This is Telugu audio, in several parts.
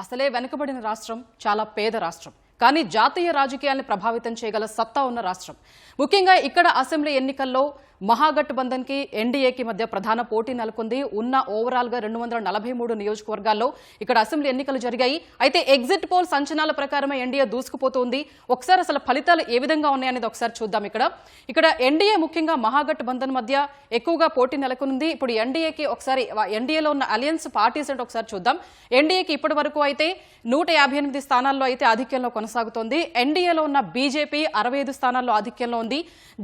అసలే వెనుకబడిన రాష్ట్రం, చాలా పేద రాష్ట్రం. కానీ జాతీయ రాజకీయాలను ప్రభావితం చేయగల సత్తా ఉన్న రాష్ట్రం. ముఖ్యంగా ఇక్కడ అసెంబ్లీ ఎన్నికల్లో మహాగఠబంధన్ కి ఎన్డీఏకి మధ్య ప్రధాన పోటీ నెలకొంది. ఉన్న ఓవరాల్ గా 243 నియోజకవర్గాల్లో ఇక్కడ అసెంబ్లీ ఎన్నికలు జరిగాయి. అయితే ఎగ్జిట్ పోల్స్ అంచనాల ప్రకారమే ఎన్డీఏ దూసుకుపోతుంది. ఒకసారి అసలు ఫలితాలు ఏ విధంగా ఉన్నాయనేది ఒకసారి చూద్దాం. ఇక్కడ ఎన్డీఏ ముఖ్యంగా మహాగఠబంధన్ మధ్య ఎక్కువగా పోటీ నెలకొంది. ఇప్పుడు ఎన్డీఏకి ఒకసారి ఎన్డీఏలో ఉన్న అలయన్స్ పార్టీస్ అంటే ఒకసారి చూద్దాం. ఎన్డీఏకి ఇప్పటి వరకు అయితే 158 స్థానాల్లో అయితే ఆధిక్యంలో కొనసాగుతోంది. ఎన్డీఏలో ఉన్న బీజేపీ 65 స్థానాల్లో ఆధిక్యంలో ఉంది.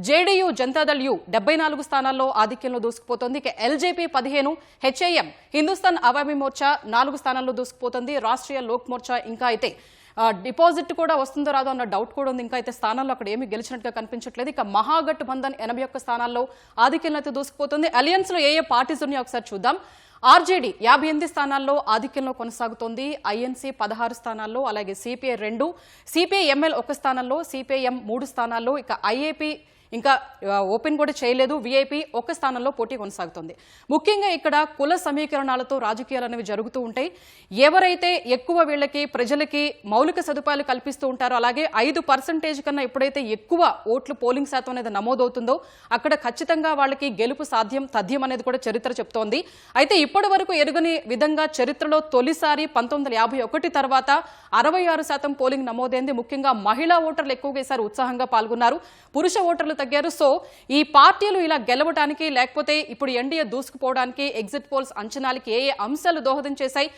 జేడీయూ జనతాదళ్ యు 74 స్థానాల్లో ఆధిక్యంలో దూసుకుపోతోంది. ఇక ఎల్జేపీ 15, హెచ్ఐఎం హిందుస్థాన్ అవామీ మోర్చా 4 స్థానాల్లో దూసుకుపోతుంది. రాష్ట్రీయ లోక్ మోర్చా ఇంకా అయితే డిపాజిట్ కూడా వస్తుందో రాదో అన్న డౌట్ కూడా ఉంది. ఇంకా అయితే స్థానాల్లో అక్కడ ఏమీ గెలిచినట్టుగా కనిపించట్లేదు. ఇక మహాగఠబంధన్ 81 స్థానాల్లో ఆధిక్యంలో అయితే దూసుకుపోతుంది. అలయన్స్ లో ఏ పార్టీస్ ఉన్నాయో ఒకసారి చూద్దాం. ఆర్జేడీ 58 స్థానాల్లో ఆధిక్యంలో కొనసాగుతోంది. ఐఎన్సీ 16 స్థానాల్లో, అలాగే సిపిఐ 2, సిపిఐఎంఎల్ 1 స్థానంలో, సిపిఐఎం 3 స్థానాల్లో, ఇక ఐఏపీ ఇంకా ఓపెన్ కూడా చేయలేదు. వీఐపీ 1 స్థానంలో పోటీ కొనసాగుతోంది. ముఖ్యంగా ఇక్కడ కుల సమీకరణాలతో రాజకీయాలు అనేవి జరుగుతూ ఉంటాయి. ఎవరైతే ఎక్కువ వీళ్ళకి ప్రజలకి మౌలిక సదుపాయాలు కల్పిస్తూ ఉంటారో, అలాగే 5% కన్నా ఎప్పుడైతే ఎక్కువ ఓట్లు పోలింగ్ శాతం అనేది నమోదవుతుందో అక్కడ ఖచ్చితంగా వాళ్ళకి గెలుపు తథ్యం అనేది కూడా చరిత్ర చెప్తోంది. అయితే ఇప్పటి వరకు ఎరుగని విధంగా చరిత్రలో తొలిసారి 1951 తర్వాత 66% పోలింగ్ నమోదైంది. ముఖ్యంగా మహిళా ఓటర్లు ఎక్కువగా ఈసారి ఉత్సాహంగా పాల్గొన్నారు. పురుష ఓటర్లు తగ్గారు. సో ఈ పార్టీలు ఇలా గెలవడానికి, లేకపోతే ఇప్పుడు ఎన్డీఏ దూసుకుపోవడానికి ఎగ్జిట్ పోల్స్ అంచనాలకి ఏ అంశాలు దోహదం చేశాయి,